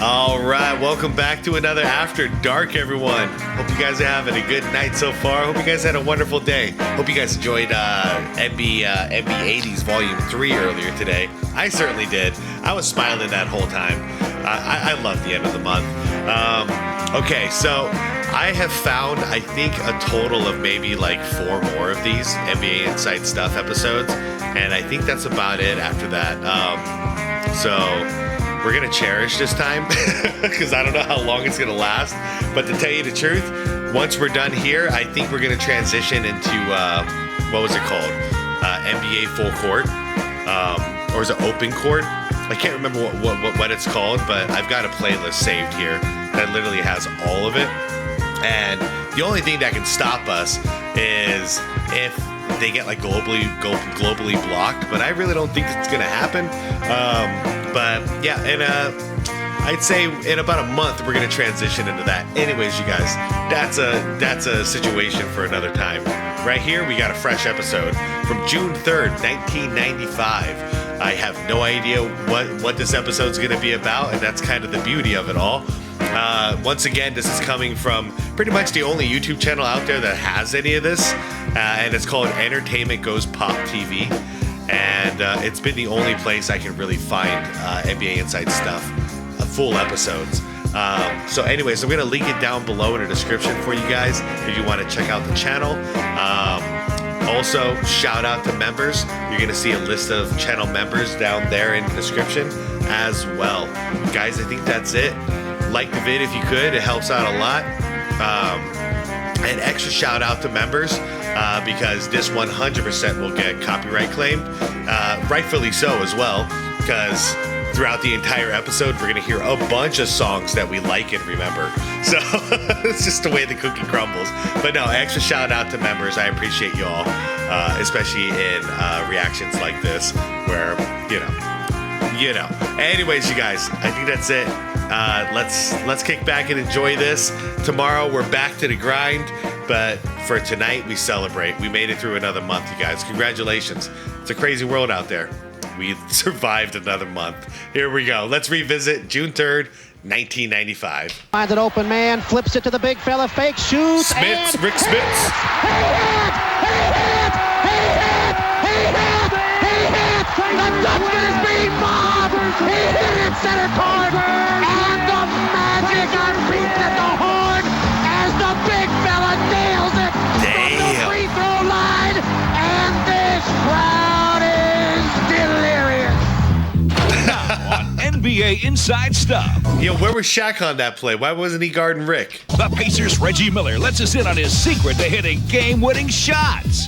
All right, welcome back to another After Dark, everyone. Hope you guys are having a good night so far. Hope you guys had a wonderful day. Hope you guys enjoyed NBA 80s Volume 3 earlier today. I certainly did. I was smiling that whole time. I love the end of the month. Okay, so I have found, I think, a total of maybe like 4 more of these NBA Inside Stuff episodes, and I think that's about it after that. So we're going to cherish this time because I don't know how long it's going to last. But to tell you the truth, once we're done here, I think we're going to transition into, what was it called? NBA Full Court, or is it Open Court? I can't remember what it's called, but I've got a playlist saved here that literally has all of it. And the only thing that can stop us is if they get like globally blocked, but I really don't think it's going to happen. But yeah, and I'd say in about a month we're going to transition into that. Anyways, you guys, that's a situation for another time. Right here, we got a fresh episode from June 3rd, 1995. I have no idea what this episode's going to be about, and that's kind of the beauty of it all. Once again, this is coming from pretty much the only YouTube channel out there that has any of this, and it's called Entertainment Goes Pop TV, and it's been the only place I can really find NBA Inside Stuff, full episodes. So anyways, I'm going to link it down below in the description for you guys if you want to check out the channel. Also, shout out to members. You're going to see a list of channel members down there in the description as well. Guys, I think that's it. Like the vid if you could. It helps out a lot. An extra shout out to members because this 100% will get copyright claimed. Rightfully so as well, because throughout the entire episode, we're going to hear a bunch of songs that we like and remember. So it's just the way the cookie crumbles. But no, extra shout out to members. I appreciate you all, especially in reactions like this where, you know. Anyways, you guys, I think that's it. Let's kick back and enjoy this. Tomorrow, we're back to the grind. But for tonight, we celebrate. We made it through another month, you guys. Congratulations. It's a crazy world out there. We survived another month. Here we go. Let's revisit June 3rd, 1995. Finds an open man, flips it to the big fella, fake shoots. Smits, Rick Smits. He hit! The Dutchman is being mobbed! He hit it center court! And the Magic are beaten at the horn as the big fella nails it from the free throw line. And this crowd is delirious. On NBA Inside Stuff. Yo, where was Shaq on that play? Why wasn't he guarding Rick? The Pacers' Reggie Miller lets us in on his secret to hitting game-winning shots.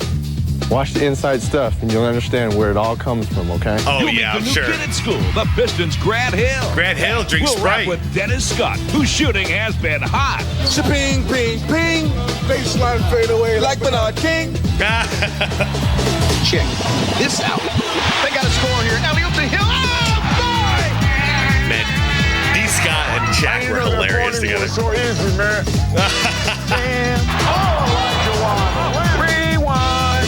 Watch the Inside Stuff, and you'll understand where it all comes from, okay? Oh, You'll yeah, meet I'm the new sure. kid at school, the Pistons' Grant Hill. Grant Hill drinks we'll Sprite. wrap with Dennis Scott, whose shooting has been hot. Ping, ping, ping. Baseline fade away like Bernard King. Check this out. They got a score here. Alley-oop to Hill. Oh, boy! Man, D. Scott and Shaq were hilarious together. So easy, man. Rewind.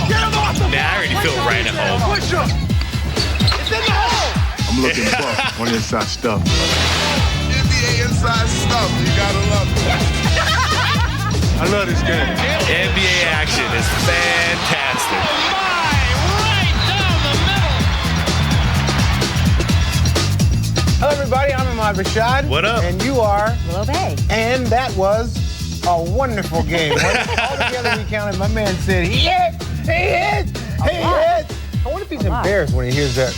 Get him off the Nah, I already feel right at home. Push him. It's in the hole. I'm looking buff on Inside Stuff. NBA Inside Stuff. You gotta love it. I love this game. NBA action is fantastic. Right down the middle. Hello, everybody. I'm Ahmad Rashad. What up? And you are. Hello, Bay. And that was a wonderful game. All together we counted. My man said, he hit! He hit! He hit! I wonder if he's embarrassed when he hears that.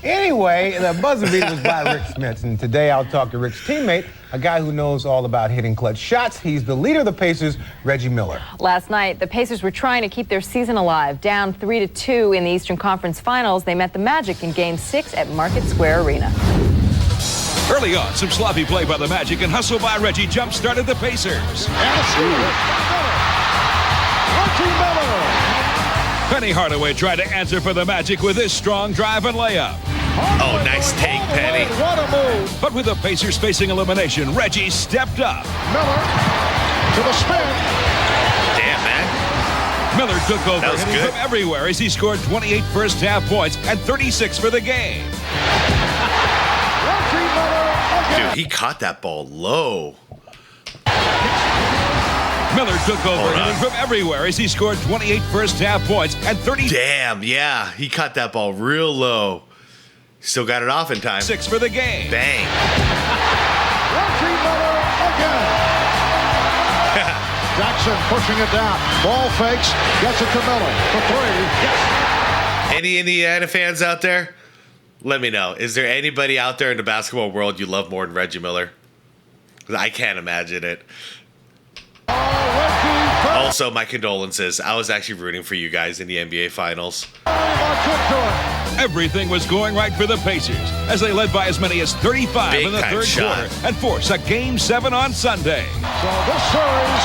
Anyway, the buzzer beater was by Rick Smits, and today I'll talk to Rick's teammate, a guy who knows all about hitting clutch shots. He's the leader of the Pacers, Reggie Miller. Last night, the Pacers were trying to keep their season alive. Down 3-2 in the Eastern Conference Finals, they met the Magic in Game 6 at Market Square Arena. Early on, some sloppy play by the Magic and hustle by Reggie jump-started the Pacers. Penny Hardaway tried to answer for the Magic with his strong drive and layup. Oh, nice take, Penny. What a move. But with the Pacers facing elimination, Reggie stepped up. Miller to the spin. Damn, man. Miller took over, That was hitting good. from everywhere as he scored 28 first-half points and 36 for the game. Dude, he caught that ball low. Miller took over hitting from everywhere as he scored 28 first-half points and 30. Damn, yeah, he caught that ball real low. Still got it off in time. 6 for the game. Bang. Jackson pushing it down. Ball fakes. Gets it to Miller for 3. Yes. Any Indiana fans out there? Let me know. Is there anybody out there in the basketball world you love more than Reggie Miller? 'Cause I can't imagine it. Also, my condolences. I was actually rooting for you guys in the NBA Finals. Everything was going right for the Pacers as they led by as many as 35 in the third quarter and force a Game 7 on Sunday. So this series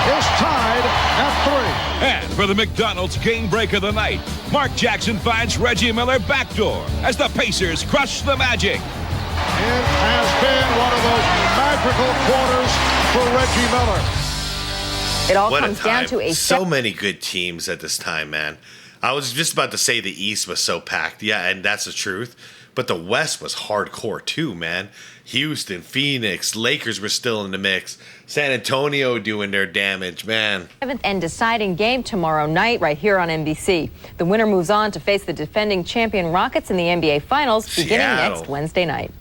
is tied at 3. And for the McDonald's game break of the night, Mark Jackson finds Reggie Miller backdoor as the Pacers crush the Magic. It has been one of those magical quarters for Reggie Miller. It all What comes a time. down to a So many good teams at this time, man. I was just about to say the East was so packed. Yeah, and that's the truth. But the West was hardcore too, man. Houston, Phoenix, Lakers were still in the mix. San Antonio doing their damage, man. 7th and deciding game tomorrow night right here on NBC. The winner moves on to face the defending champion Rockets in the NBA Finals beginning next Wednesday night.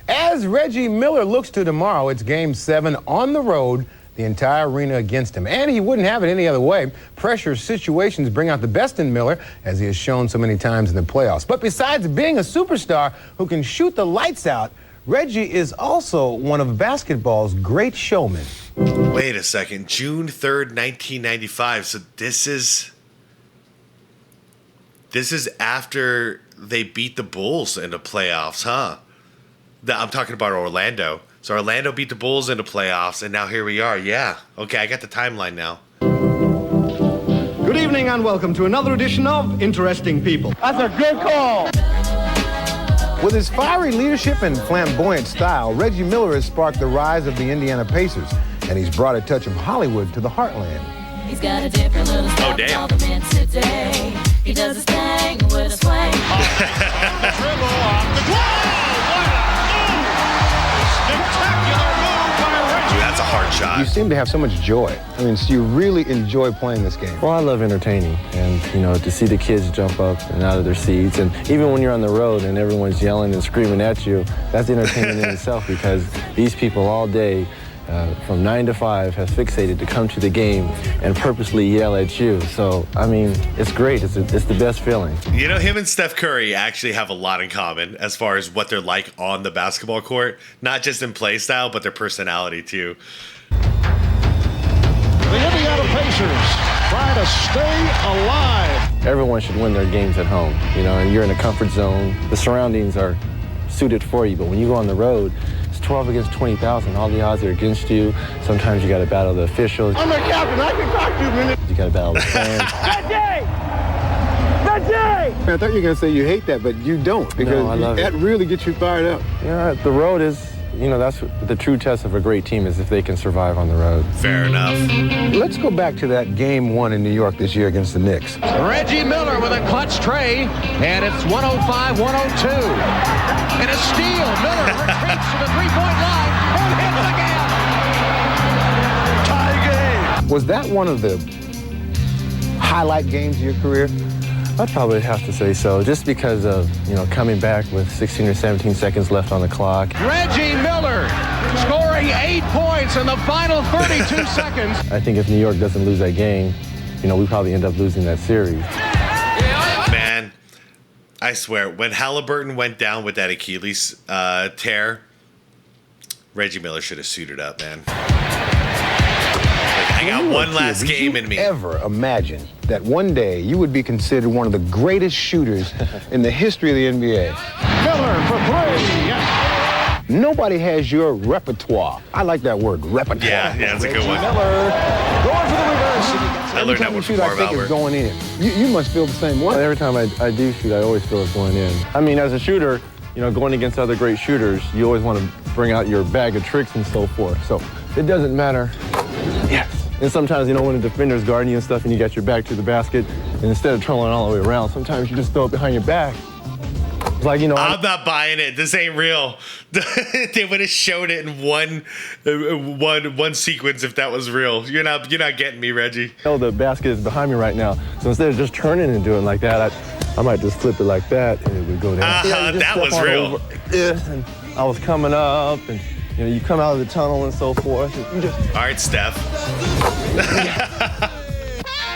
As Reggie Miller looks to tomorrow, it's Game 7 on the road. The entire arena against him. And he wouldn't have it any other way. Pressure situations bring out the best in Miller, as he has shown so many times in the playoffs. But besides being a superstar who can shoot the lights out, Reggie is also one of basketball's great showmen. Wait a second. June 3rd, 1995. So this is after they beat the Bulls in the playoffs, huh? I'm talking about Orlando. So Orlando beat the Bulls in the playoffs, and now here we are. Yeah. Okay, I got the timeline now. Good evening and welcome to another edition of Interesting People. That's a good call. With his fiery leadership and flamboyant style, Reggie Miller has sparked the rise of the Indiana Pacers, and he's brought a touch of Hollywood to the heartland. He's got a different little style. Oh, damn. Today. He does his thing with a swing. Dribble off the Dude, that's a hard shot. You seem to have so much joy. I mean, so you really enjoy playing this game. Well, I love entertaining, and to see the kids jump up and out of their seats, and even when you're on the road and everyone's yelling and screaming at you, that's entertaining in itself, because these people all day from 9 to 5 have fixated to come to the game and purposely yell at you. So, I mean, it's great. It's the best feeling. Him and Steph Curry actually have a lot in common as far as what they're like on the basketball court. Not just in play style, but their personality too. The Indiana Pacers trying to stay alive. Everyone should win their games at home, and you're in a comfort zone. The surroundings are suited for you, but when you go on the road, 12 against 20,000. All the odds are against you. Sometimes you got to battle the officials. I'm the captain. I can talk to you a minute. You got to battle the fans. Reggie! I thought you were going to say you hate that, but you don't, because no, I love that really gets you fired up. Yeah, the road is, that's what the true test of a great team is, if they can survive on the road. Fair enough. Let's go back to that Game 1 in New York this year against the Knicks. Reggie Miller with a clutch tray, and it's 105-102. And a steal. Miller retreats to the three-point line and hits again. Tie game. Was that one of the highlight games of your career? I'd probably have to say so, just because of, coming back with 16 or 17 seconds left on the clock. Reggie Miller scoring 8 points in the final 32 seconds. I think if New York doesn't lose that game, we probably end up losing that series. Man, I swear, when Halliburton went down with that Achilles tear, Reggie Miller should have suited up, man. I got one last game in me. Did you ever imagine that one day you would be considered one of the greatest shooters in the history of the NBA? Miller for 3. Yes. Nobody has your repertoire. I like that word, repertoire. Yeah, that's a good one. Miller going for the reverse. I learned that one from Marv Albert. It's going in. You must feel the same way. Well, every time I do shoot, I always feel it's going in. I mean, as a shooter, going against other great shooters, you always want to bring out your bag of tricks and so forth. So it doesn't matter. Yes. And sometimes, when a defender's guarding you and stuff, and you got your back to the basket, and instead of trolling all the way around, sometimes you just throw it behind your back. Like, you know, I'm not buying it. This ain't real. They would have showed it in one sequence if that was real. You're not getting me, Reggie. The basket is behind me right now, so instead of just turning and doing like that, I might just flip it like that, and it would go down. That was real. And I was coming up, and you know, you come out of the tunnel and so forth. And you just... All right, Steph.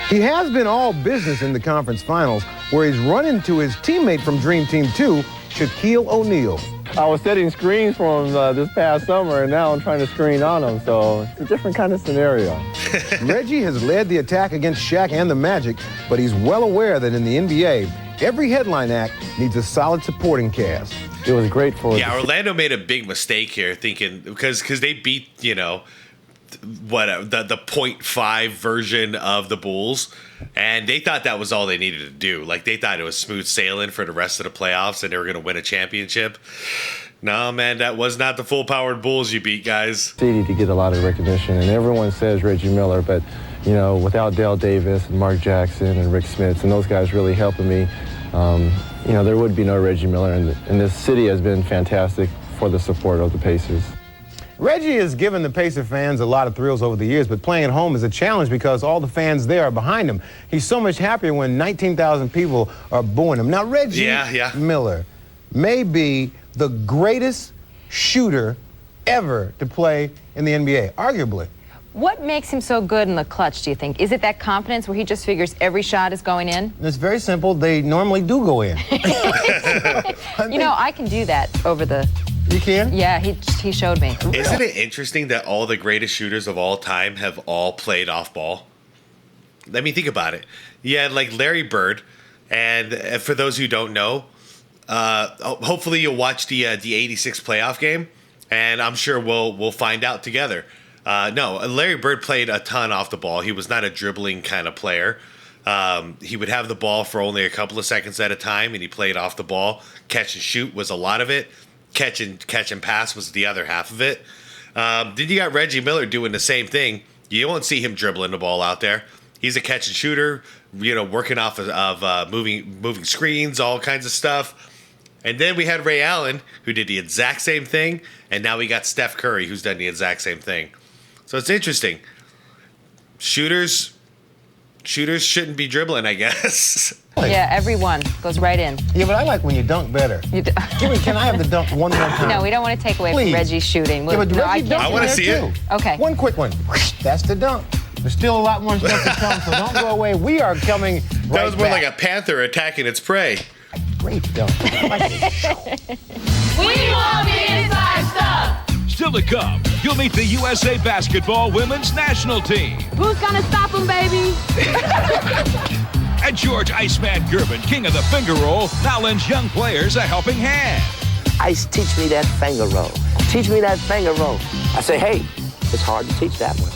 He has been all business in the conference finals, where he's run into his teammate from Dream Team 2, Shaquille O'Neal. I was setting screens for him this past summer, and now I'm trying to screen on him, so it's a different kind of scenario. Reggie has led the attack against Shaq and the Magic, but he's well aware that in the NBA, every headline act needs a solid supporting cast. It was great for... Yeah, Orlando made a big mistake here, thinking, because they beat, you know, the 0.5 version of the Bulls, and they thought that was all they needed to do. Like, they thought it was smooth sailing for the rest of the playoffs and they were going to win a championship. No, man, that was not the full-powered Bulls you beat, guys. SxADk to get a lot of recognition, and everyone says Reggie Miller, but, you know, without Dale Davis and Mark Jackson and Rick Smits and those guys really helping me, you know, there would be no Reggie Miller, and this city has been fantastic for the support of the Pacers. Reggie has given the Pacer fans a lot of thrills over the years, but playing at home is a challenge because all the fans there are behind him. He's so much happier when 19,000 people are booing him. Now, Reggie Miller may be the greatest shooter ever to play in the NBA, arguably. What makes him so good in the clutch, do you think? Is it that confidence where he just figures every shot is going in? It's very simple. They normally do go in. You know, I can do that over the... You can? Yeah, he showed me. Isn't it interesting that all the greatest shooters of all time have all played off ball? I mean, think about it. You had like Larry Bird, and for those who don't know, hopefully you'll watch the '86 playoff game, and I'm sure we'll find out together. No, Larry Bird played a ton off the ball. He was not a dribbling kind of player. He would have the ball for only a couple of seconds at a time, and he played off the ball. Catch and shoot was a lot of it. Catch and pass was the other half of it. Then you got Reggie Miller doing the same thing. You won't see him dribbling the ball out there. He's a catch and shooter, you know, working off of moving screens, all kinds of stuff. And then we had Ray Allen, who did the exact same thing, and now we got Steph Curry, who's done the exact same thing. So it's interesting. Shooters shouldn't be dribbling, I guess. Yeah, everyone goes right in. Yeah, but I like when you dunk better. Can I have the dunk one more time? No, we don't want to take away from Reggie's shooting. Yeah, but Reggie I want to see it. Okay. One quick one. That's the dunk. There's still a lot more stuff to come, so don't go away. We are coming right That was more back. like a panther attacking its prey. Great dunk. We want the inside stuff. Still to come, you'll meet the USA Basketball Women's National Team. Who's gonna stop them, baby? And George Iceman Gervin, king of the finger roll, now lends young players a helping hand. Ice, teach me that finger roll. Teach me that finger roll. I say, hey, it's hard to teach that one.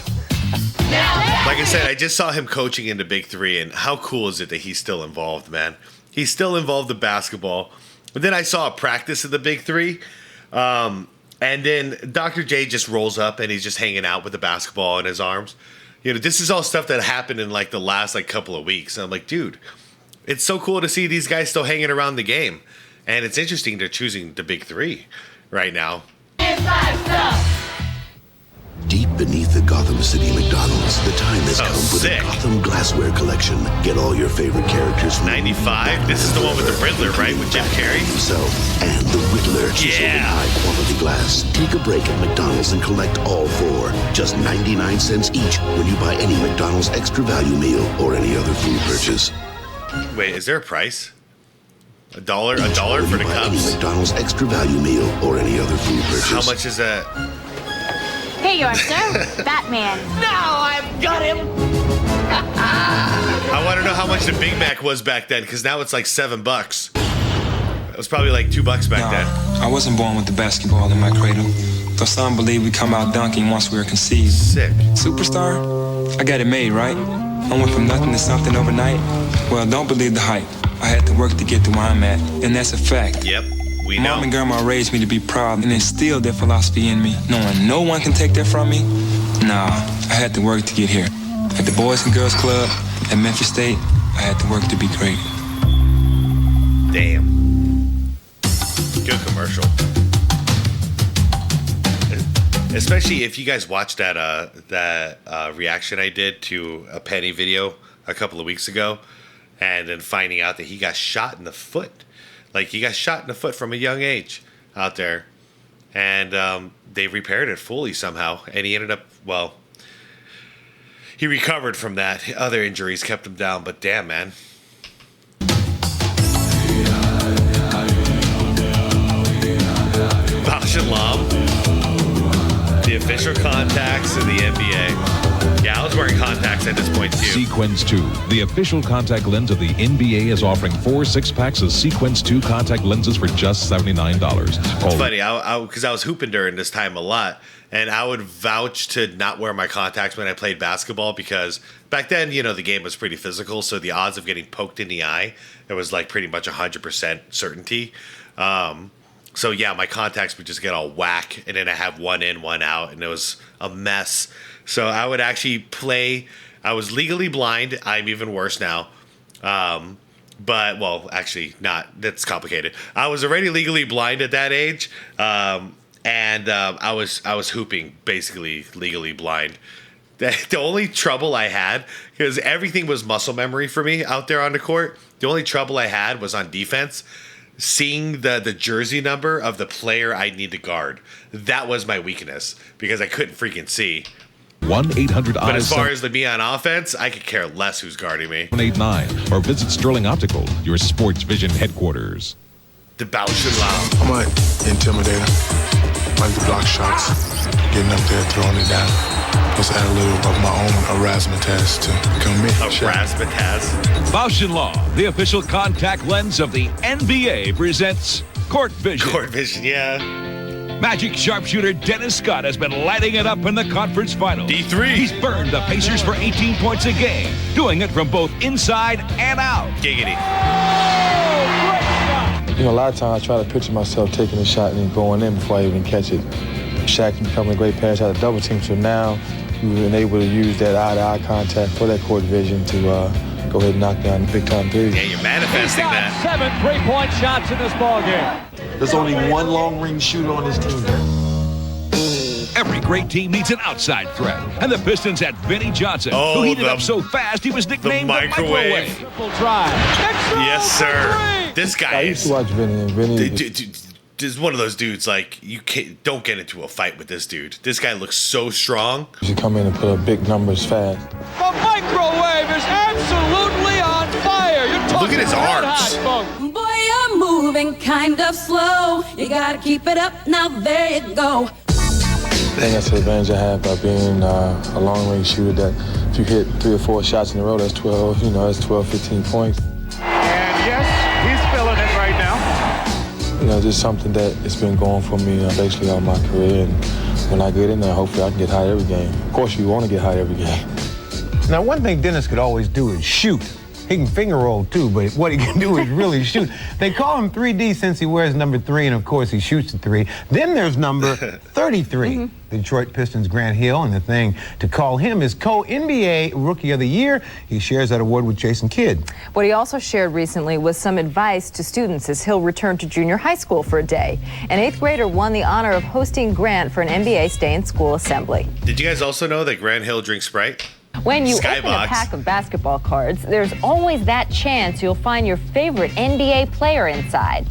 Like I said, I just saw him coaching in the Big Three, and how cool is it that he's still involved, man? He's still involved in basketball. But then I saw a practice of the Big Three, and then Dr. J just rolls up, and he's just hanging out with the basketball in his arms. You know, this is all stuff that happened in like the last like couple of weeks. And I'm like, dude, it's so cool to see these guys still hanging around the game. And it's interesting they're choosing the Big Three right now. Inside stuff. Deep beneath the Gotham City McDonald's, the time has come for the Gotham Glassware Collection. Get all your favorite characters from 95. This is the one with the Riddler, right? With Jim Carrey himself and the Riddler. Yeah. High-quality glass. Take a break at McDonald's and collect all four. Just 99 cents each when you buy any McDonald's extra value meal or any other food purchase. Wait, is there a price? $1 for the cups? Any McDonald's extra value meal or any other food purchase. How much is that? Here you are, sir. Batman. Now I've got him. I want to know how much the Big Mac was back then, because now it's like $7. It was probably like $2 back then. I wasn't born with the basketball in my cradle. Though some believe we come out dunking once we are conceived. Sick. Superstar? I got it made, right? I went from nothing to something overnight. Well, don't believe the hype. I had to work to get to where I'm at, and that's a fact. Yep. We know. Mom and grandma raised me to be proud and instilled their philosophy in me, knowing no one can take that from me. Nah, I had to work to get here. At the Boys and Girls Club, at Memphis State, I had to work to be great. Damn. commercial. Especially if you guys watched that reaction I did to a Penny video a couple of weeks ago, and then finding out that he got shot in the foot. Like, he got shot in the foot from a young age out there. And they repaired it fully somehow. And he ended up, well, he recovered from that. Other injuries kept him down, but damn, man. Shalom, the official contacts of the NBA. Yeah, I was wearing contacts at this point too. Sequence 2, the official contact lens of the NBA, is offering 4 6-packs of Sequence 2 contact lenses for just $79. It's funny, because I was hooping during this time a lot, and I would vouch to not wear my contacts when I played basketball, because back then, you know, the game was pretty physical, so the odds of getting poked in the eye, it was like pretty much 100% certainty. So yeah, my contacts would just get all whack, and then I have one in, one out, and it was a mess. So I would actually play. I was legally blind. I'm even worse now. But, well, actually not. That's complicated. I was already legally blind at that age, and I was hooping basically legally blind. The only trouble I had, because everything was muscle memory for me out there on the court, the only trouble I had was on defense. Seeing the jersey number of the player I need to guard. That was my weakness, because I couldn't freaking see. 1-800-EYES. But as far as me on offense, I could care less who's guarding me. 189, or visit Sterling Optical, your sports vision headquarters. The Bauschenlaum. I'm an intimidator. Like the block shots, getting up there, throwing it down. Let's add a little of my own razzmatazz to become me. Razzmatazz. Bausch & Law, the official contact lens of the NBA, presents Court Vision. Court Vision, yeah. Magic sharpshooter Dennis Scott has been lighting it up in the conference finals. D3. He's burned the Pacers for 18 points a game, doing it from both inside and out. Giggity. You know, a lot of times I try to picture myself taking a shot and then going in before I even catch it. Shaq's becoming a great pass out of double team, so now we've been able to use that eye-to-eye contact for that court vision to go ahead and knock down the big-time threes. Yeah, you're manifesting that. 7 3-point shots in this ballgame. There's only one long-range shooter on this team. Every great team needs an outside threat, and the Pistons had Vinnie Johnson, who heated up so fast he was nicknamed the microwave. Triple drive. Yes, sir. This guy I used to watch Vinnie, and Vinnie is one of those dudes, like, you don't get into a fight with this dude. This guy looks so strong. You should come in and put up big numbers fast. The microwave is absolutely on fire. You're Look at his arms. Boy, you're moving kind of slow. You gotta keep it up. Now there you go. I think that's the advantage I have by being a long-range shooter, that if you hit 3 or 4 shots in a row, that's 12, that's 12, 15 points. And yes, he's filling it right now. You know, just something that it's been going for me basically all my career, and when I get in there, hopefully I can get high every game. Of course, you want to get high every game. Now, one thing Dennis could always do is shoot. He can finger roll too, but what he can do is really shoot. They call him 3D since he wears number 3, and of course he shoots the 3. Then there's number 33. The Detroit Pistons' Grant Hill, and the thing to call him is co-NBA Rookie of the Year. He shares that award with Jason Kidd. What he also shared recently was some advice to students as Hill returned to junior high school for a day. An 8th grader won the honor of hosting Grant for an NBA stay-in-school assembly. Did you guys also know that Grant Hill drinks Sprite? When you open a pack of basketball cards, there's always that chance you'll find your favorite NBA player inside.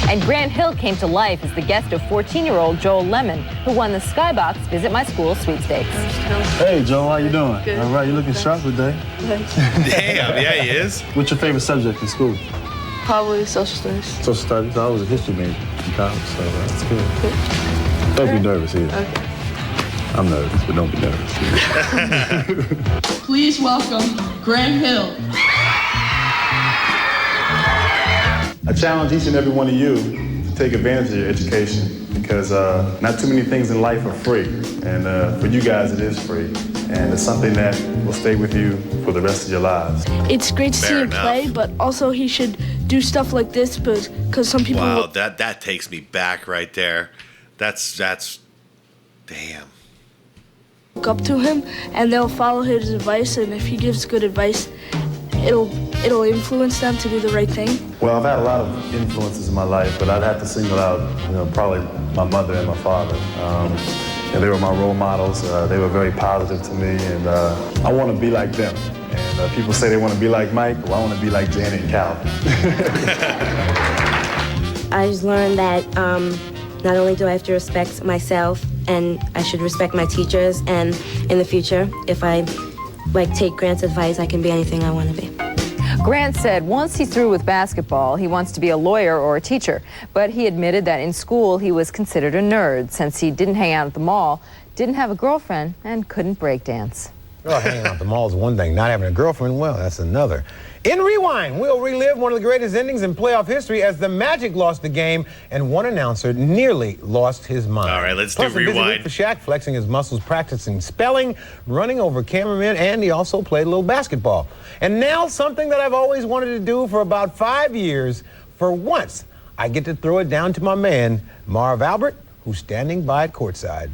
And Grant Hill came to life as the guest of 14-year-old Joel Lemon, who won the Skybox Visit My School sweepstakes. Hey, Joel, how you doing? Good. All right, you're looking sharp today. Damn, yeah, he is. What's your favorite subject in school? Probably social studies. Social studies. I was a history major in college, so that's good. Don't be nervous either. Okay. I'm nervous, but don't be nervous. Please welcome Grant Hill. I challenge each and every one of you to take advantage of your education, because not too many things in life are free, and for you guys it is free, and it's something that will stay with you for the rest of your lives. It's great to see him play, but also he should do stuff like this, because some people. Wow, that takes me back right there. That's damn. Look up to him, and they'll follow his advice, and if he gives good advice, it'll influence them to do the right thing. Well, I've had a lot of influences in my life, but I'd have to single out, probably my mother and my father. They were my role models. They were very positive to me, and I want to be like them. And people say they want to be like Mike. Well, I want to be like Janet and Cal. I just learned that not only do I have to respect myself, and I should respect my teachers, and in the future, if I take Grant's advice, I can be anything I want to be. Grant said once he's through with basketball, he wants to be a lawyer or a teacher. But he admitted that in school, he was considered a nerd since he didn't hang out at the mall, didn't have a girlfriend, and couldn't break dance. Well, hanging out at the mall is one thing. Not having a girlfriend, well, that's another. In Rewind, we'll relive one of the greatest endings in playoff history as the Magic lost the game and one announcer nearly lost his mind. All right, let's Plus, do a busy Rewind. week for Shaq, flexing his muscles, practicing spelling, running over cameramen, and he also played a little basketball. And now something that I've always wanted to do for about 5 years. For once, I get to throw it down to my man, Marv Albert, who's standing by at courtside.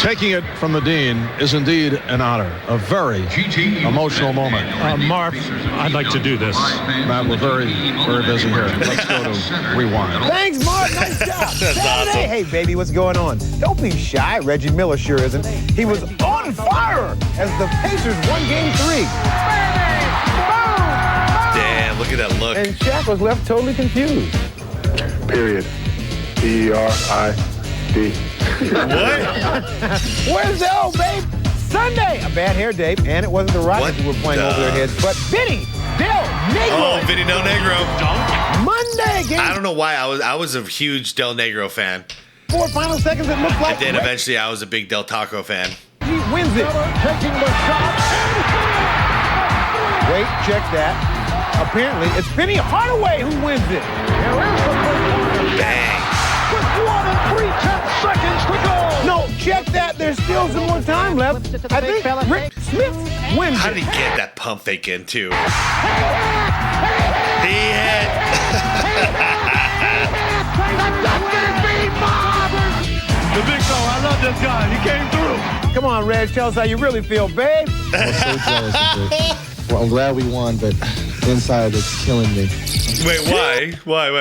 Taking it from the dean is indeed an honor, a very emotional moment. Marv, I'd like to do this. Matt, we're very, very busy here. Let's go to Rewind. Thanks, Mark. Nice job. That's awesome. Hey, baby, what's going on? Don't be shy. Reggie Miller sure isn't. He was on fire as the Pacers won Game 3. Damn, look at that look. And Shaq was left totally confused. Period. P-E-R-I-D. What? Where's the old babe? Sunday. A bad hair day, and it wasn't the Rockets who were playing over their heads, but Vinny Del Negro. Oh, Vinny Del Negro. Monday game. I don't know why I was a huge Del Negro fan. 4 final seconds. It looked like. And then eventually I was a big Del Taco fan. He wins it. Taking the shot. Wait, check that. Apparently, it's Penny Hardaway who wins it. Bang. With 1 3/10 seconds to go. No, check that. There's still some more time left. I think Rick Smith wins How it. did he get that pump fake in, too? He hit. The big fella, I love this guy. He came through. Come on, Reg, tell us how you really feel, babe. I was so jealous of it. Well, I'm glad we won, but inside it's killing me. Wait, why? Why? I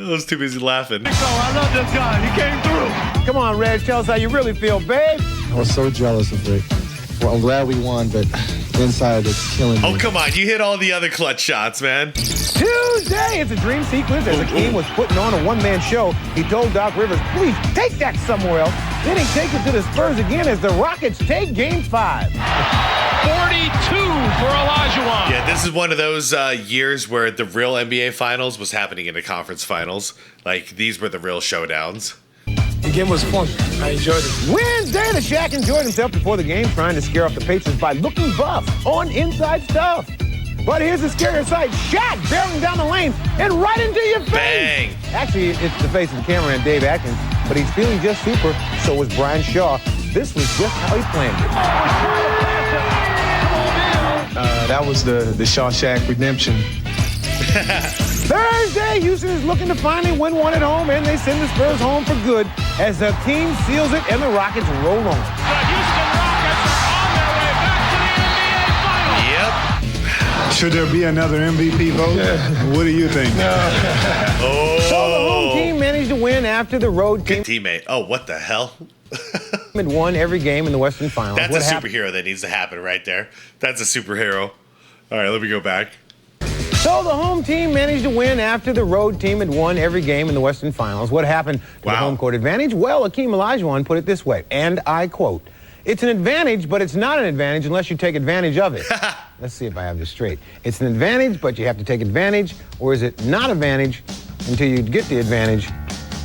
was too busy laughing. Big fella, I love this guy. He came through. Come on, Reg, tell us how you really feel, babe. I was so jealous of Rick. Well, I'm glad we won, but inside it's killing me. Oh, come on. You hit all the other clutch shots, man. Tuesday, it's a dream sequence as Akeem was putting on a one-man show. He told Doc Rivers, please take that somewhere else. Then he takes it to the Spurs again as the Rockets take Game 5. 42 for Olajuwon. Yeah, this is one of those years where the real NBA Finals was happening in the conference finals. Like, these were the real showdowns. The game was fun. I enjoyed it. Wednesday, the Shaq enjoyed himself before the game, trying to scare off the Pacers by looking buff on Inside Stuff. But here's the scarier sight. Shaq barreling down the lane and right into your face. Bang. Actually, it's the face of the cameraman, Dave Atkins, but he's feeling just super. So was Brian Shaw. This was just how he planned it. That was the Shawshank redemption. Thursday, Houston is looking to finally win one at home, and they send the Spurs home for good as the team seals it and the Rockets roll on. The Houston Rockets are on their way back to the NBA Finals. Yep. Should there be another MVP vote? What do you think? Oh. So the home team managed to win after the road team Good teammate. Oh, what the hell? had won every game in the Western Finals. That's What a happened? superhero that needs to happen right there. That's a superhero. All right, let me go back. So the home team managed to win after the road team had won every game in the Western Finals. What happened to the home court advantage? Well, Akeem Olajuwon put it this way, and I quote, "It's an advantage, but it's not an advantage unless you take advantage of it." Let's see if I have this straight. It's an advantage, but you have to take advantage, or is it not advantage until you get the advantage?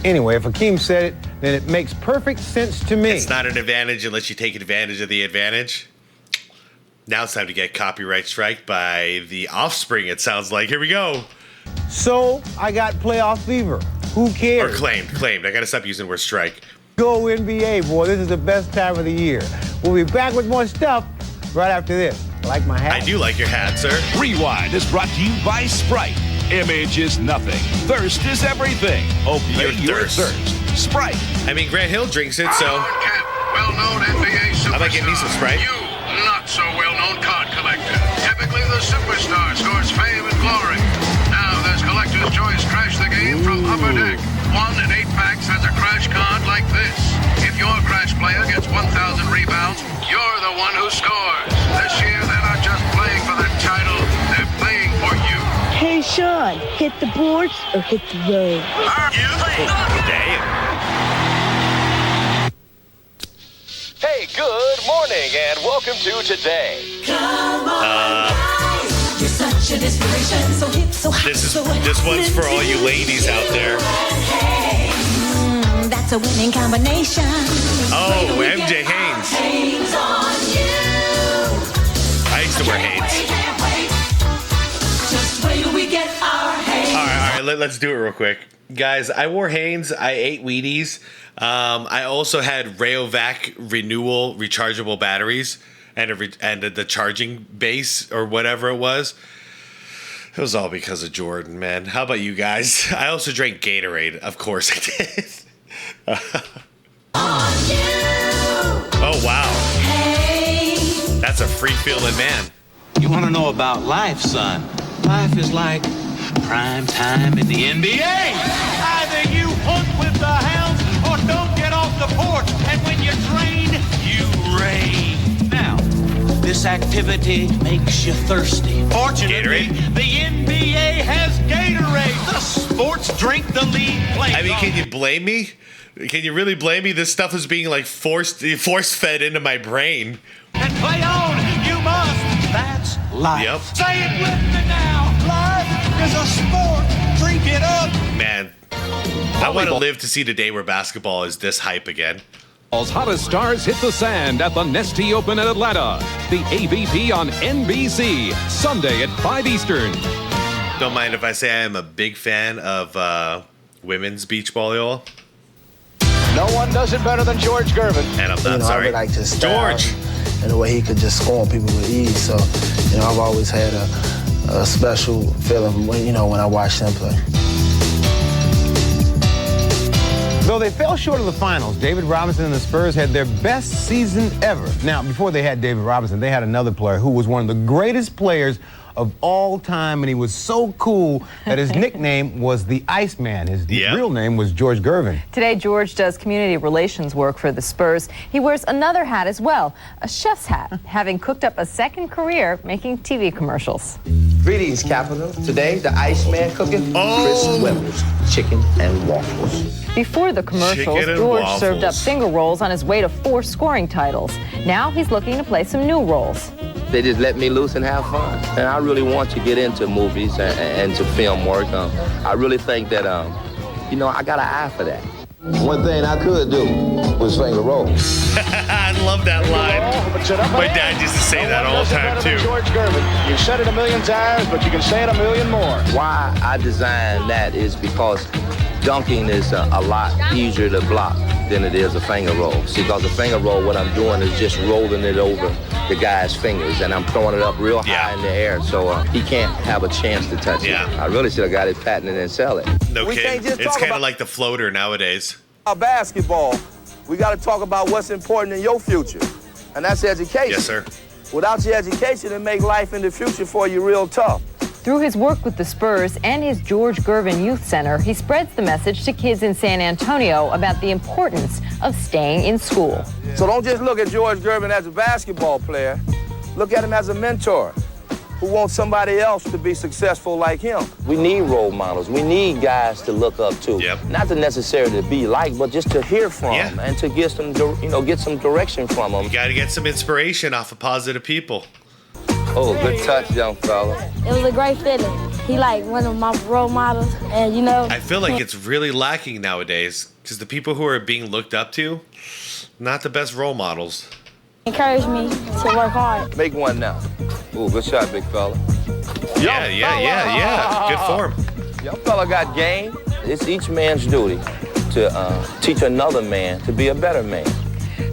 Anyway, if Akeem said it, then it makes perfect sense to me. It's not an advantage unless you take advantage of the advantage. Now it's time to get copyright strike by The Offspring, it sounds like. Here we go. So I got playoff fever. Who cares? Or claimed. I got to stop using the word strike. Go NBA, boy. This is the best time of the year. We'll be back with more stuff right after this. Like my hat? I do like your hat, sir. Rewind is brought to you by Sprite. Image is nothing. Thirst is everything. Obey your thirst. Sprite. I mean, Grant Hill drinks it, so Well-known NBA I might get me some Sprite. Not so well-known one in 8 packs has a crash card like this. If your crash player gets 1,000 rebounds, you're the one who scores. This year, they're not just playing for the title, they're playing for you. Hey, Shaun, hit the boards or hit the road? Damn. Hey, good morning and welcome to Today. Come on, guys. You're such an inspiration. So hip, so hot, This one's for all you ladies out there. That's a winning combination. Oh, MJ Haynes. Haynes on you. I used to wear Haynes. Just wait till we get our Haynes. All right, let's do it real quick. Guys, I wore Haynes. I ate Wheaties. I also had Rayovac renewal rechargeable batteries and the charging base or whatever it was. It was all because of Jordan, man. How about you guys? I also drank Gatorade. Of course I did. Oh, wow. Hey. That's a free-feeling man. You want to know about life, son? Life is like prime time in the NBA. Either you hunt with the hounds or don't get off the porch. And when you train, you rain. Now, this activity makes you thirsty. Fortunately, the NBA has Gatorade, the sports drink the league plays. I mean, can you blame me? Can you really blame me? This stuff is being like force-fed into my brain. And play on, you must. That's life. Yep. Say it with me now. Life is a sport. Drink it up. Man, I want to live to see the day where basketball is this hype again. All's hottest stars hit the sand at the Nestea Open in Atlanta. The AVP on NBC, Sunday at 5 Eastern. Don't mind if I say I am a big fan of women's beach volleyball. No one does it better than George Gervin. And I'm not sorry. I would like to style George. in the way he could just score on people with ease. So, I've always had a special feeling when I watched him play. Though they fell short of the finals, David Robinson and the Spurs had their best season ever. Now, before they had David Robinson, they had another player who was one of the greatest players of all time, and he was so cool that his nickname was the Iceman. His real name was George Gervin. Today, George does community relations work for the Spurs. He wears another hat as well, a chef's hat, having cooked up a second career making TV commercials. Greetings, Capital. Today, the Iceman cooking Chris Webber's chicken and waffles. Before the commercials, George served up finger rolls on his way to 4 scoring titles. Now he's looking to play some new roles. They just let me loose and have fun. And I really want to get into movies and to film work. I really think that, I got an eye for that. One thing I could do was finger roll. I love that line. My dad used to say that all the time, too. George Gervin. You said it a million times, but you can say it a million more. Why I designed that is because dunking is a lot easier to block than it is a finger roll. See, because a finger roll, what I'm doing is just rolling it over the guy's fingers, and I'm throwing it up real high in the air, so he can't have a chance to touch it. I really should have got it patented and sell it. No kidding. It's kind of like the floater nowadays. Basketball, we got to talk about what's important in your future, and that's education. Yes, sir. Without your education, it make life in the future for you real tough. Through his work with the Spurs and his George Gervin Youth Center, he spreads the message to kids in San Antonio about the importance of staying in school. So don't just look at George Gervin as a basketball player. Look at him as a mentor who wants somebody else to be successful like him. We need role models. We need guys to look up to. Not to necessarily be like, but just to hear from and to get some, get some direction from them. You got to get some inspiration off of positive people. Oh, good touch, young fella. It was a great feeling. He one of my role models, and I feel like it's really lacking nowadays because the people who are being looked up to, not the best role models. Encouraged me to work hard. Make one now. Ooh, good shot, big fella. Yeah. Good form. Young fella got game. It's each man's duty to teach another man to be a better man.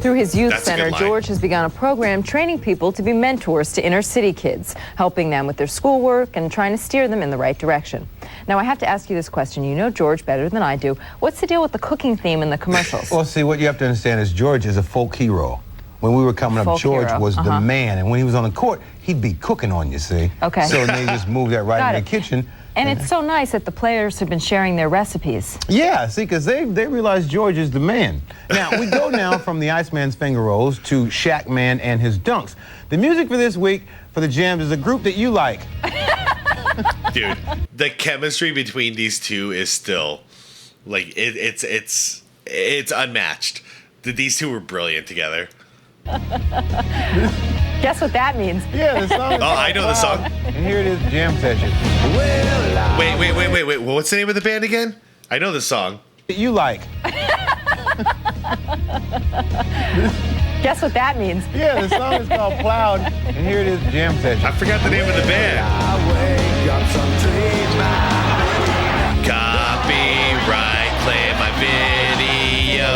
Through his youth center, George has begun a program training people to be mentors to inner city kids, helping them with their schoolwork and trying to steer them in the right direction. Now, I have to ask you this question. You know George better than I do. What's the deal with the cooking theme in the commercials? Well, see, what you have to understand is George is a folk hero. When we were coming up, George was the man. And when he was on the court, he'd be cooking on you, see? Okay. So they just moved that right in the kitchen And it's so nice that the players have been sharing their recipes. Yeah, see, because they realize George is the man. Now, we go now from the Iceman's finger rolls to Shaq Man and his dunks. The music for this week for the Jams is a group that you like. Dude, the chemistry between these two is still, like, it's unmatched. These two were brilliant together. Guess what that means? Yeah, the song. Oh, I know the song. And here it is, Jam Session. Wait. What's the name of the band again? I know the song. That you like. Guess what that means? Yeah, the song is called Plowed, and here it is, Jam Session. I forgot the name of the band. Copyright, play my video.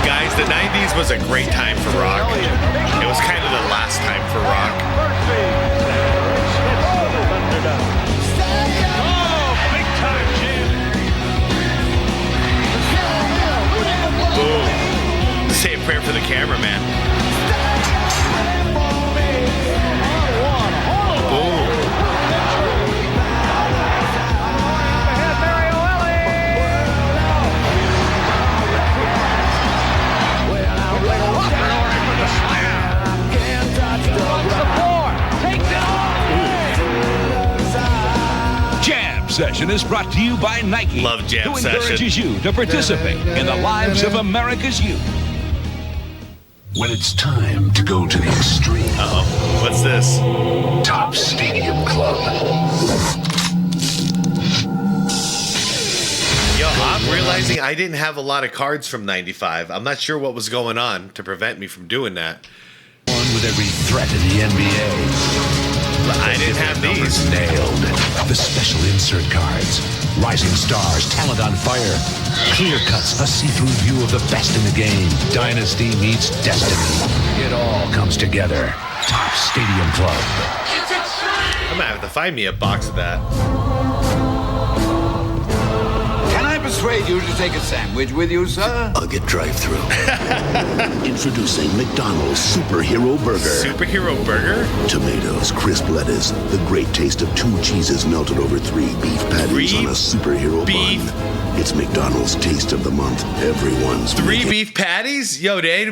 Guys, the 90s was a great time for rock. It was kind of the last time for rock. Boom. Say a prayer for the cameraman. Boom. Jam Session is brought to you by Nike. Love Jam who Session. encourages you to participate in the lives of America's youth. When it's time to go to the extreme. Uh-oh. What's this? Top Stadium Club. Yo, I'm realizing I didn't have a lot of cards from 95. I'm not sure what was going on to prevent me from doing that. One with every threat in the NBA. I didn't have these. Nailed. The special insert cards. Rising stars, talent on fire. Clear cuts, a see-through view of the best in the game. Dynasty meets destiny. It all comes together. Top Stadium Club. I'm gonna have to find me a box of that. Can I persuade you to take a sandwich with you, sir? I'll get drive-through. Introducing McDonald's Superhero Burger. Superhero Burger? Tomatoes, crisp lettuce, the great taste of 2 cheeses melted over 3 beef patties on a superhero bun. It's McDonald's Taste of the Month. Everyone's 3 beef patties? Yo, did any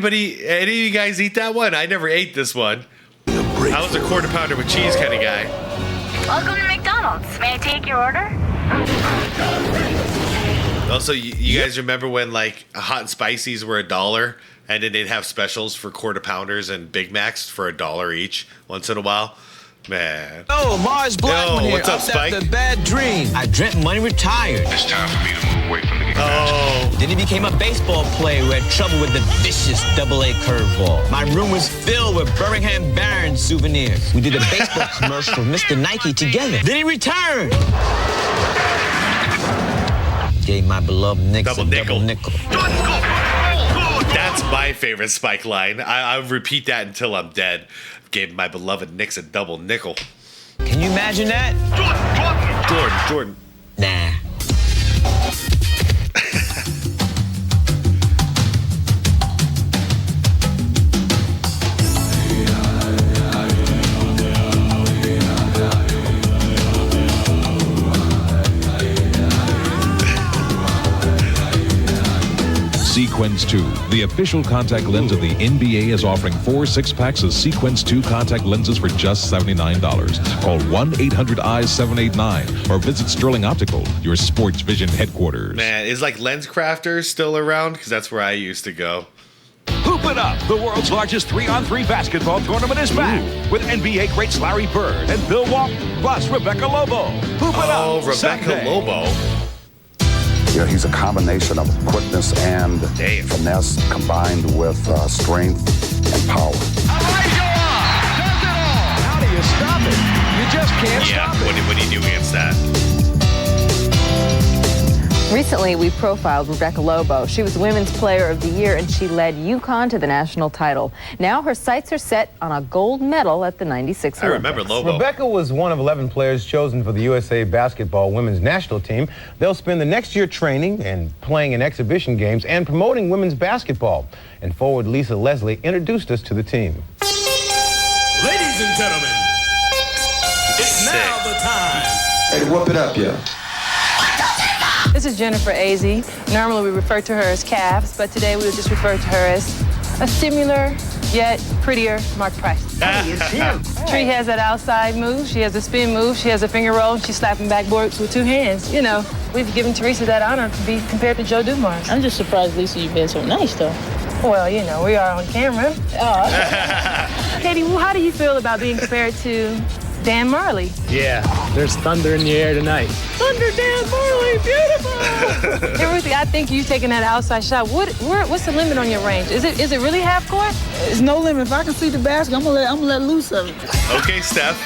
of you guys eat that one? I never ate this one. I was a quarter pounder with cheese kind of guy. Welcome to McDonald's. May I take your order? Also, you guys remember when like hot and spicies were $1, and then they'd have specials for quarter pounders and Big Macs for $1 each once in a while? Man. Oh, Mars Blackman here. What's up, Spike? After a bad dream. I dreamt money retired. It's time for me to move away from the game. Oh. Then he became a baseball player who had trouble with the vicious double-A curveball. My room was filled with Birmingham Barons souvenirs. We did a baseball commercial for Mr. Nike together. Then he returned. Gave my beloved Knicks double nickel. That's my favorite Spike line. I'll repeat that until I'm dead. Gave my beloved Knicks a double nickel. Can you imagine that? Jordan. Nah. Sequence 2, the official contact lens of the NBA, is offering 4 6-packs of Sequence 2 contact lenses for just $79. Call 1-800-EYES-789 or visit Sterling Optical, your sports vision headquarters. Man, is like Lens Crafters still around? Because that's where I used to go. Hoop It Up, the world's largest 3-on-3 basketball tournament, is back with NBA greats Larry Bird and Bill Walton, plus Rebecca Lobo. Hoop It Up, Rebecca Sunday. Lobo. Yeah, he's a combination of quickness and finesse combined with strength and power. How do you stop it? You just can't stop it. What do you do against that? Recently, we profiled Rebecca Lobo. She was Women's Player of the Year, and she led UConn to the national title. Now her sights are set on a gold medal at the 96 Olympics. I remember Lobo. Rebecca was one of 11 players chosen for the USA basketball women's national team. They'll spend the next year training and playing in exhibition games and promoting women's basketball. And forward Lisa Leslie introduced us to the team. Ladies and gentlemen, it's now the time. Hey, whoop it up, yeah. This is Jennifer Azzi. Normally we refer to her as Cavs, but today we would just refer to her as a similar yet prettier Mark Price. Tree has that outside move, she has a spin move, she has a finger roll, she's slapping backboards with two hands. You know, we've given Teresa that honor to be compared to Joe Dumars. I'm just surprised, Lisa, you've been so nice, though. Well, you know, we are on camera. Katie, well, how do you feel about being compared to Dan Marley? Yeah, there's thunder in the air tonight. Thunder, Dan Marley, beautiful! Hey, Ruthie, I think you taking that outside shot. What's the limit on your range? Is it really half court? There's no limit. If I can see the basket, I'm gonna let loose of it. Okay, Steph.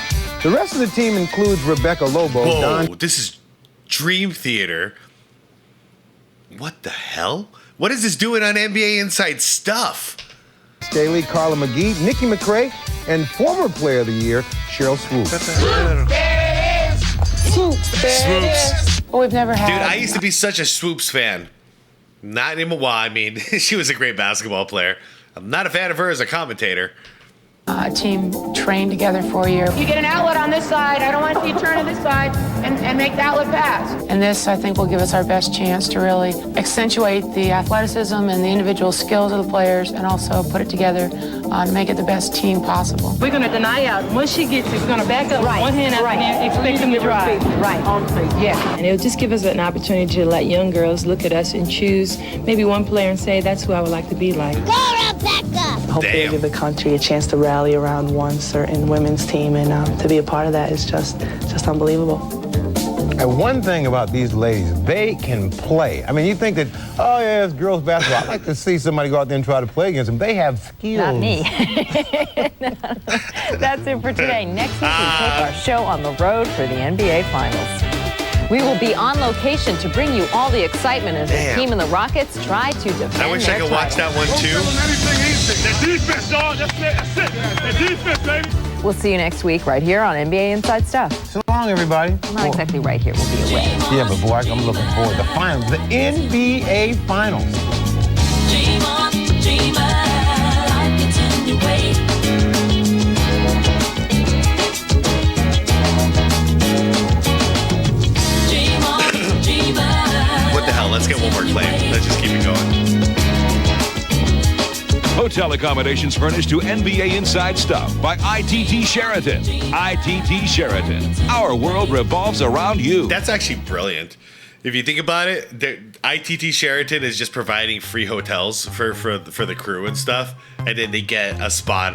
The rest of the team includes Rebecca Lobo. Whoa, this is Dream Theater. What the hell? What is this doing on NBA Inside Stuff? Staley, Carla McGee, Nikki McCray, and former Player of the Year, Cheryl Swoops. Swoops. Well, we've never had. Dude, I used to be such a Swoops fan. Not anymore. Well, I mean, she was a great basketball player. I'm not a fan of her as a commentator. Team trained together for a year. You get an outlet on this side. I don't want to see you turn to this side and make the outlet pass. And this, I think, will give us our best chance to really accentuate the athleticism and the individual skills of the players and also put it together to make it the best team possible. We're going to deny out. Once she gets it, we're going to back up one hand out and expect them to drive. Right. On feet. Yeah. And it'll just give us an opportunity to let young girls look at us and choose maybe one player and say, that's who I would like to be like. Hopefully give the country a chance to rally around one certain women's team, and to be a part of that is just unbelievable. And one thing about these ladies, they can play. I mean, you think that, oh yeah, it's girls basketball. I'd like to see somebody go out there and try to play against them. They have skills. Not me. That's it for today. Next week, we take our show on the road for the NBA Finals. We will be on location to bring you all the excitement as the team and the Rockets try to defend I wish I could watch that one too. That defense, dog. That's it. That defense, baby. We'll see you next week right here on NBA Inside Stuff. So long, everybody. Not exactly right here. We'll be away. Yeah, but boy, I'm looking forward to the finals, the NBA Finals. Dream on, dreamer, life gets in your way. What the hell? Let's get one more claim. Let's just keep it going. Hotel accommodations furnished to NBA Inside Stuff by ITT Sheraton. ITT Sheraton. Our world revolves around you. That's actually brilliant. If you think about it, ITT Sheraton is just providing free hotels for the crew and stuff, and then they get a spot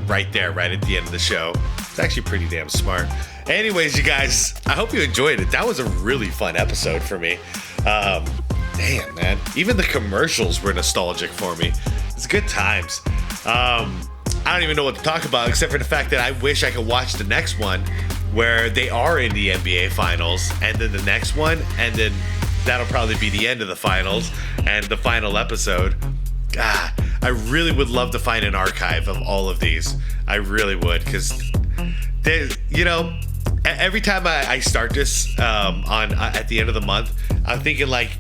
right there, right at the end of the show. It's actually pretty damn smart. Anyways, you guys, I hope you enjoyed it. That was a really fun episode for me. Damn, man. Even the commercials were nostalgic for me. It's good times. I don't even know what to talk about except for the fact that I wish I could watch the next one where they are in the NBA Finals, and then the next one, and then that'll probably be the end of the finals and the final episode. God, I really would love to find an archive of all of these. I really would, because every time I start this at the end of the month, I'm thinking like,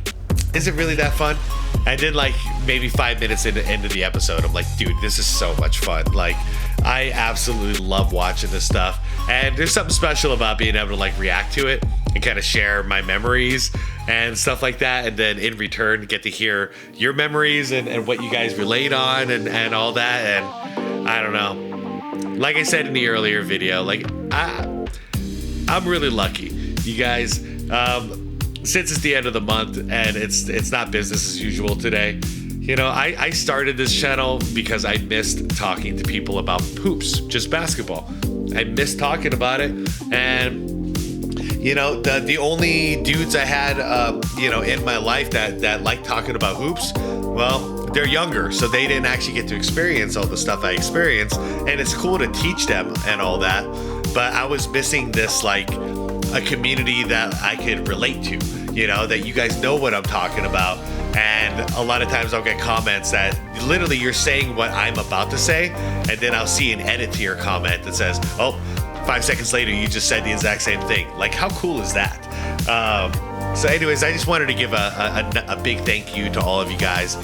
is it really that fun? And then like maybe 5 minutes into the episode, I'm like, dude, this is so much fun. Like, I absolutely love watching this stuff. And there's something special about being able to like react to it and kind of share my memories and stuff like that. And then in return, get to hear your memories and what you guys relate on and all that. And I don't know. Like I said in the earlier video, like I'm really lucky. You guys, since it's the end of the month and it's not business as usual today, you know, I started this channel because I missed talking to people about hoops, just basketball. I missed talking about it, and you know, the only dudes I had, in my life that liked talking about hoops, well, they're younger, so they didn't actually get to experience all the stuff I experienced, and it's cool to teach them and all that. But I was missing this, like, a community that I could relate to. you know, that you guys know what I'm talking about. And a lot of times I'll get comments that literally you're saying what I'm about to say, and then I'll see an edit to your comment that says, oh, 5 seconds later, you just said the exact same thing. Like, how cool is that? So anyways, I just wanted to give a big thank you to all of you guys.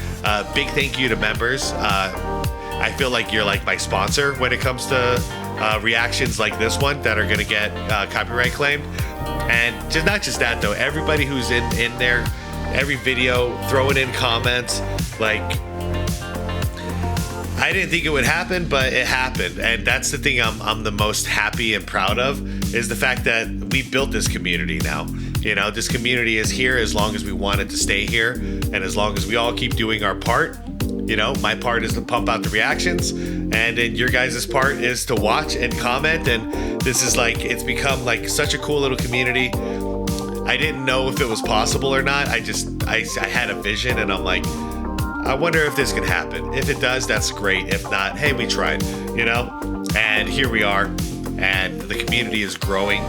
Big thank you to members. I feel like you're like my sponsor when it comes to reactions like this one that are going to get copyright claimed. And just not just that, though. Everybody who's in there, every video, throwing in comments, like, I didn't think it would happen, but it happened. And that's the thing I'm the most happy and proud of, is the fact that we built this community now. You know, this community is here as long as we want it to stay here, and as long as we all keep doing our part. You know, my part is to pump out the reactions, and then your guys' part is to watch and comment. And this is like, it's become like such a cool little community. I didn't know if it was possible or not. I had a vision, and I'm like, I wonder if this can happen. If it does, that's great. If not, hey, we tried, you know? And here we are, and the community is growing,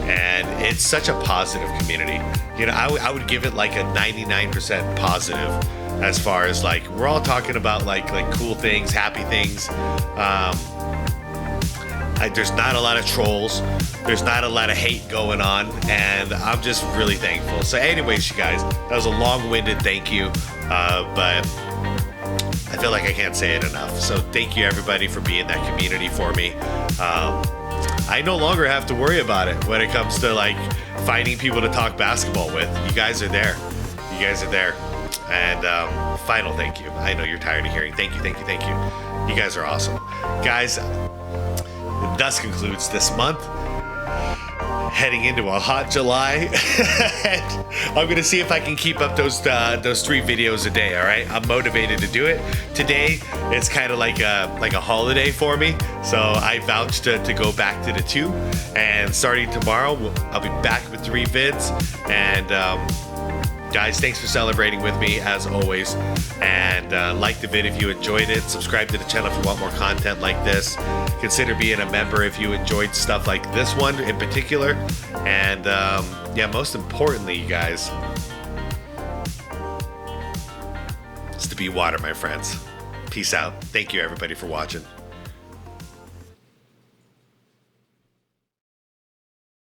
and it's such a positive community. You know, I would give it like a 99% positive, as far as like, we're all talking about like cool things, happy things. There's not a lot of trolls. There's not a lot of hate going on, and I'm just really thankful. So anyways, you guys, that was a long-winded thank you, but I feel like I can't say it enough. So thank you, everybody, for being that community for me. I no longer have to worry about it when it comes to like finding people to talk basketball with. You guys are there. You guys are there. And final thank you. I know you're tired of hearing thank you, thank you, thank you. You guys are awesome. Guys, thus concludes this month. Heading into a hot July. And I'm gonna see if I can keep up those 3 videos a day. All right, I'm motivated to do it. Today it's kind of like a holiday for me, so I vouched to go back to the 2. And starting tomorrow, I'll be back with 3 vids. And guys, thanks for celebrating with me as always. And like the vid if you enjoyed it. Subscribe to the channel if you want more content like this. Consider being a member if you enjoyed stuff like this one in particular. And yeah, most importantly, you guys, it's to be water, my friends. Peace out. Thank you, everybody, for watching.